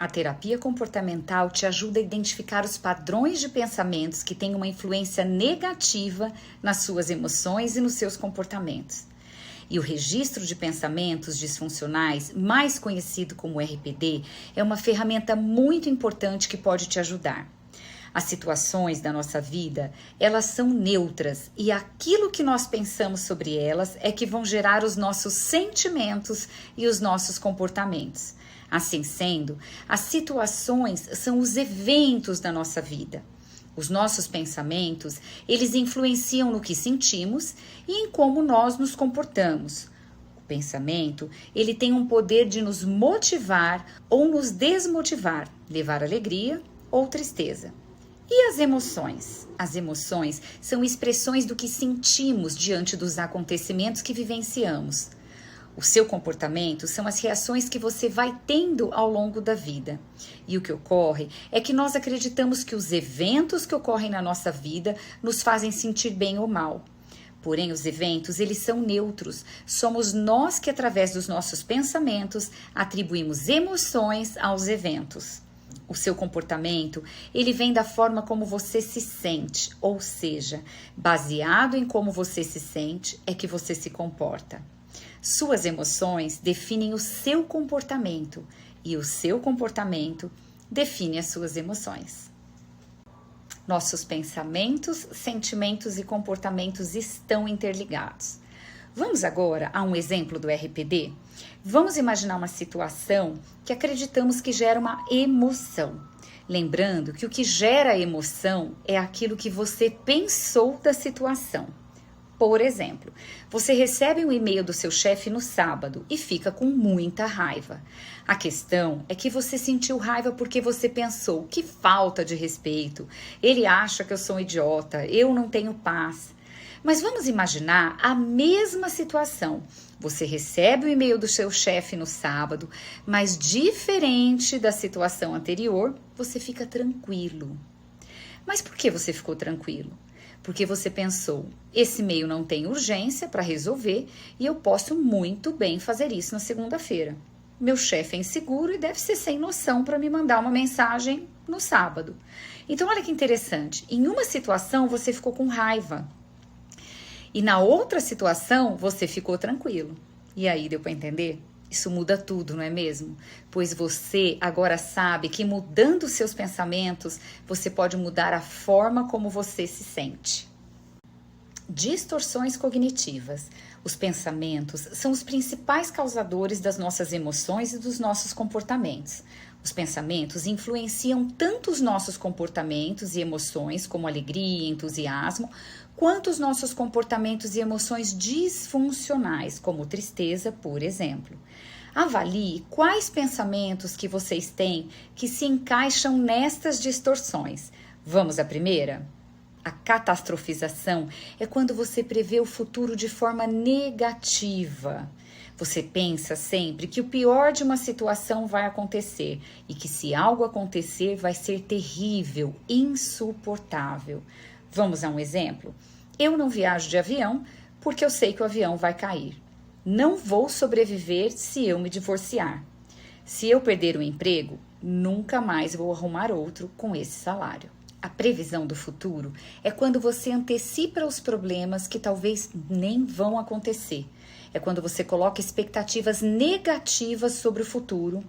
A terapia comportamental te ajuda a identificar os padrões de pensamentos que têm uma influência negativa nas suas emoções e nos seus comportamentos. E o registro de pensamentos disfuncionais, mais conhecido como RPD, é uma ferramenta muito importante que pode te ajudar. As situações da nossa vida, elas são neutras e aquilo que nós pensamos sobre elas é que vão gerar os nossos sentimentos e os nossos comportamentos. Assim sendo, as situações são os eventos da nossa vida. Os nossos pensamentos, eles influenciam no que sentimos e em como nós nos comportamos. O pensamento, ele tem um poder de nos motivar ou nos desmotivar, levar alegria ou tristeza. E as emoções? As emoções são expressões do que sentimos diante dos acontecimentos que vivenciamos. O seu comportamento são as reações que você vai tendo ao longo da vida. E o que ocorre é que nós acreditamos que os eventos que ocorrem na nossa vida nos fazem sentir bem ou mal. Porém, os eventos, eles são neutros. Somos nós que, através dos nossos pensamentos, atribuímos emoções aos eventos. O seu comportamento, ele vem da forma como você se sente, ou seja, baseado em como você se sente, é que você se comporta. Suas emoções definem o seu comportamento e o seu comportamento define as suas emoções. Nossos pensamentos, sentimentos e comportamentos estão interligados. Vamos agora a um exemplo do RPD? Vamos imaginar uma situação que acreditamos que gera uma emoção. Lembrando que o que gera a emoção é aquilo que você pensou da situação. Por exemplo, você recebe um e-mail do seu chefe no sábado e fica com muita raiva. A questão é que você sentiu raiva porque você pensou, que falta de respeito, ele acha que eu sou um idiota, eu não tenho paz. Mas vamos imaginar a mesma situação. Você recebe o e-mail do seu chefe no sábado, mas diferente da situação anterior, você fica tranquilo. Mas por que você ficou tranquilo? Porque você pensou, esse e-mail não tem urgência para resolver e eu posso muito bem fazer isso na segunda-feira. Meu chefe é inseguro e deve ser sem noção para me mandar uma mensagem no sábado. Então, olha que interessante. Em uma situação, você ficou com raiva. E na outra situação, você ficou tranquilo. E aí, deu para entender? Isso muda tudo, não é mesmo? Pois você agora sabe que mudando seus pensamentos, você pode mudar a forma como você se sente. Distorções cognitivas. Os pensamentos são os principais causadores das nossas emoções e dos nossos comportamentos. Os pensamentos influenciam tanto os nossos comportamentos e emoções, como alegria e entusiasmo, quanto os nossos comportamentos e emoções disfuncionais, como tristeza, por exemplo. Avalie quais pensamentos que vocês têm que se encaixam nestas distorções. Vamos à primeira? A catastrofização é quando você prevê o futuro de forma negativa. Você pensa sempre que o pior de uma situação vai acontecer e que se algo acontecer vai ser terrível, insuportável. Vamos a um exemplo? Eu não viajo de avião porque eu sei que o avião vai cair. Não vou sobreviver se eu me divorciar. Se eu perder o emprego, nunca mais vou arrumar outro com esse salário. A previsão do futuro é quando você antecipa os problemas que talvez nem vão acontecer. É quando você coloca expectativas negativas sobre o futuro,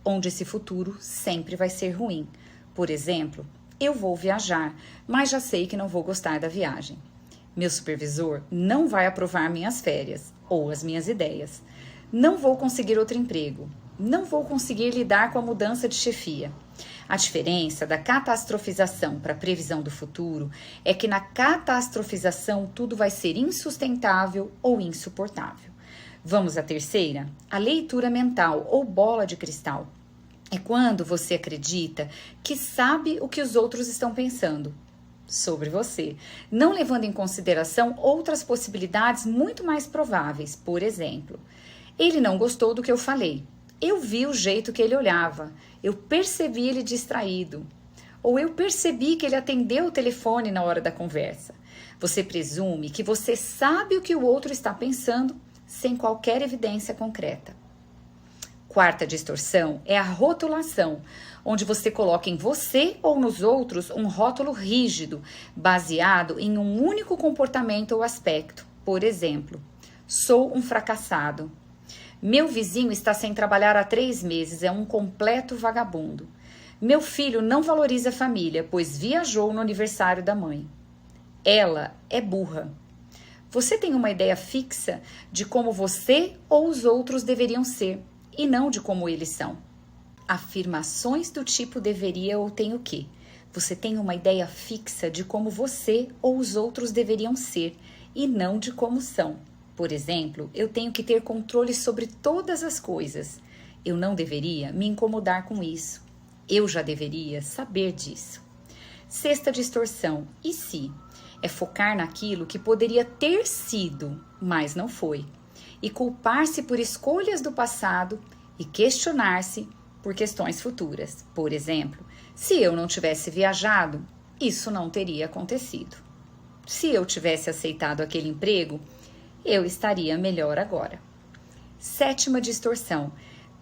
onde esse futuro sempre vai ser ruim. Por exemplo, eu vou viajar, mas já sei que não vou gostar da viagem. Meu supervisor não vai aprovar minhas férias ou as minhas ideias. Não vou conseguir outro emprego. Não vou conseguir lidar com a mudança de chefia. A diferença da catastrofização para a previsão do futuro é que na catastrofização tudo vai ser insustentável ou insuportável. Vamos à terceira? A leitura mental ou bola de cristal. É quando você acredita que sabe o que os outros estão pensando sobre você, não levando em consideração outras possibilidades muito mais prováveis. Por exemplo, ele não gostou do que eu falei. Eu vi o jeito que ele olhava. Eu percebi ele distraído. Ou eu percebi que ele atendeu o telefone na hora da conversa. Você presume que você sabe o que o outro está pensando sem qualquer evidência concreta. Quarta distorção é a rotulação, onde você coloca em você ou nos outros um rótulo rígido, baseado em um único comportamento ou aspecto. Por exemplo, sou um fracassado. Meu vizinho está sem trabalhar há 3 meses, é um completo vagabundo. Meu filho não valoriza a família, pois viajou no aniversário da mãe. Ela é burra. Você tem uma ideia fixa de como você ou os outros deveriam ser, e não de como eles são. Afirmações do tipo deveria ou tenho que. Você tem uma ideia fixa de como você ou os outros deveriam ser, e não de como são. Por exemplo, eu tenho que ter controle sobre todas as coisas. Eu não deveria me incomodar com isso. Eu já deveria saber disso. Sexta distorção, e se? É focar naquilo que poderia ter sido, mas não foi. E culpar-se por escolhas do passado e questionar-se por questões futuras. Por exemplo, se eu não tivesse viajado, isso não teria acontecido. Se eu tivesse aceitado aquele emprego, eu estaria melhor agora. Sétima distorção,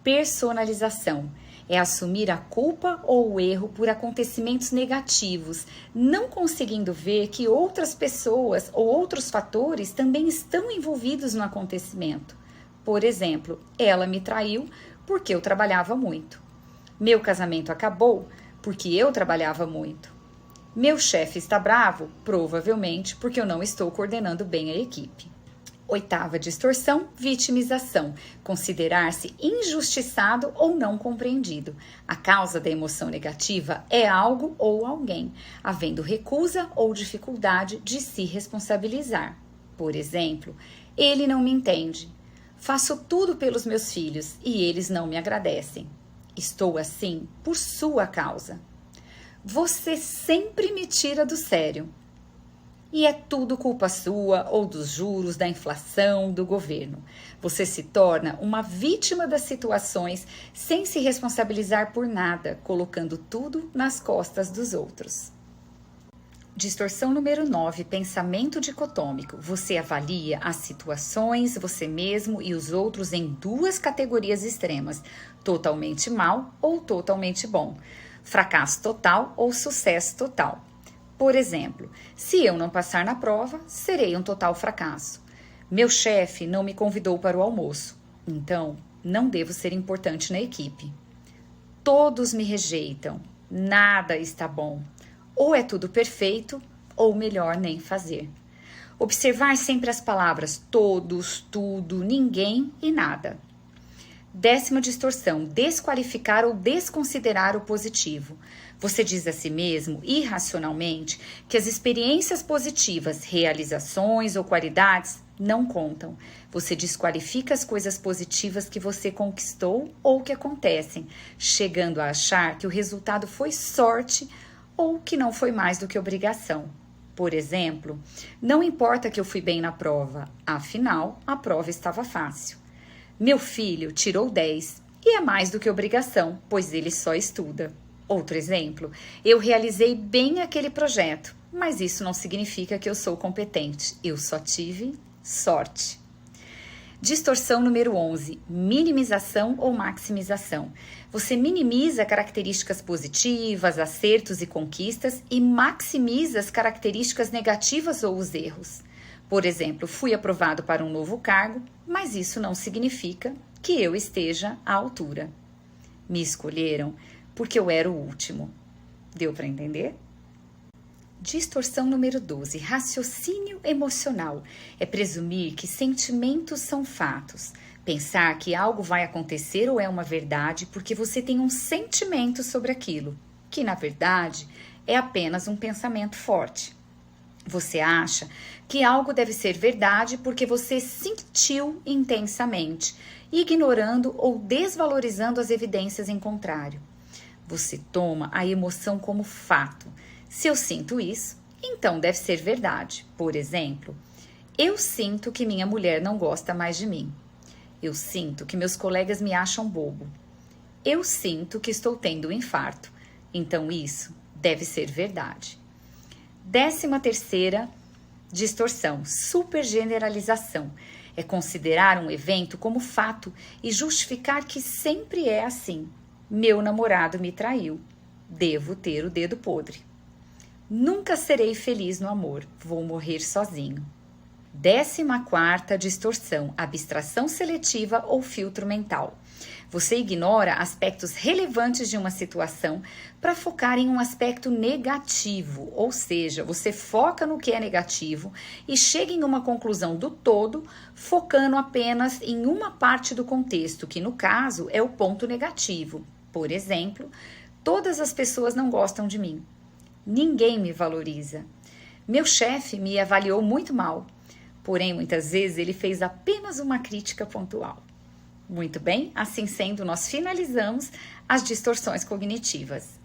personalização. É assumir a culpa ou o erro por acontecimentos negativos, não conseguindo ver que outras pessoas ou outros fatores também estão envolvidos no acontecimento. Por exemplo, ela me traiu porque eu trabalhava muito. Meu casamento acabou porque eu trabalhava muito. Meu chefe está bravo, provavelmente porque eu não estou coordenando bem a equipe. Oitava distorção, vitimização. Considerar-se injustiçado ou não compreendido. A causa da emoção negativa é algo ou alguém, havendo recusa ou dificuldade de se responsabilizar. Por exemplo, ele não me entende. Faço tudo pelos meus filhos e eles não me agradecem. Estou assim por sua causa. Você sempre me tira do sério. E é tudo culpa sua ou dos juros, da inflação, do governo. Você se torna uma vítima das situações sem se responsabilizar por nada, colocando tudo nas costas dos outros. Distorção número 9, pensamento dicotômico. Você avalia as situações, você mesmo e os outros em 2 categorias extremas, totalmente mal ou totalmente bom, fracasso total ou sucesso total. Por exemplo, se eu não passar na prova, serei um total fracasso. Meu chefe não me convidou para o almoço, então não devo ser importante na equipe. Todos me rejeitam, nada está bom. Ou é tudo perfeito, ou melhor nem fazer. Observar sempre as palavras todos, tudo, ninguém e nada. 10ª distorção, desqualificar ou desconsiderar o positivo. Você diz a si mesmo, irracionalmente, que as experiências positivas, realizações ou qualidades não contam. Você desqualifica as coisas positivas que você conquistou ou que acontecem, chegando a achar que o resultado foi sorte ou que não foi mais do que obrigação. Por exemplo, não importa que eu fui bem na prova, afinal, a prova estava fácil. Meu filho tirou 10 e é mais do que obrigação, pois ele só estuda. Outro exemplo, eu realizei bem aquele projeto, mas isso não significa que eu sou competente, eu só tive sorte. Distorção número 11, minimização ou maximização. Você minimiza características positivas, acertos e conquistas e maximiza as características negativas ou os erros. Por exemplo, fui aprovado para um novo cargo, mas isso não significa que eu esteja à altura. Me escolheram porque eu era o último. Deu para entender? Distorção número 12, raciocínio emocional. É presumir que sentimentos são fatos. Pensar que algo vai acontecer ou é uma verdade porque você tem um sentimento sobre aquilo, que na verdade é apenas um pensamento forte. Você acha que algo deve ser verdade porque você sentiu intensamente, ignorando ou desvalorizando as evidências em contrário. Você toma a emoção como fato. Se eu sinto isso, então deve ser verdade. Por exemplo, eu sinto que minha mulher não gosta mais de mim. Eu sinto que meus colegas me acham bobo. Eu sinto que estou tendo um infarto. Então isso deve ser verdade. 13ª distorção, supergeneralização. É considerar um evento como fato e justificar que sempre é assim. Meu namorado me traiu. Devo ter o dedo podre. Nunca serei feliz no amor. Vou morrer sozinho. 14ª distorção, abstração seletiva ou filtro mental. Você ignora aspectos relevantes de uma situação para focar em um aspecto negativo, ou seja, você foca no que é negativo e chega em uma conclusão do todo, focando apenas em uma parte do contexto, que no caso é o ponto negativo. Por exemplo, todas as pessoas não gostam de mim. Ninguém me valoriza. Meu chefe me avaliou muito mal. Porém, muitas vezes ele fez apenas uma crítica pontual. Muito bem, assim sendo, nós finalizamos as distorções cognitivas.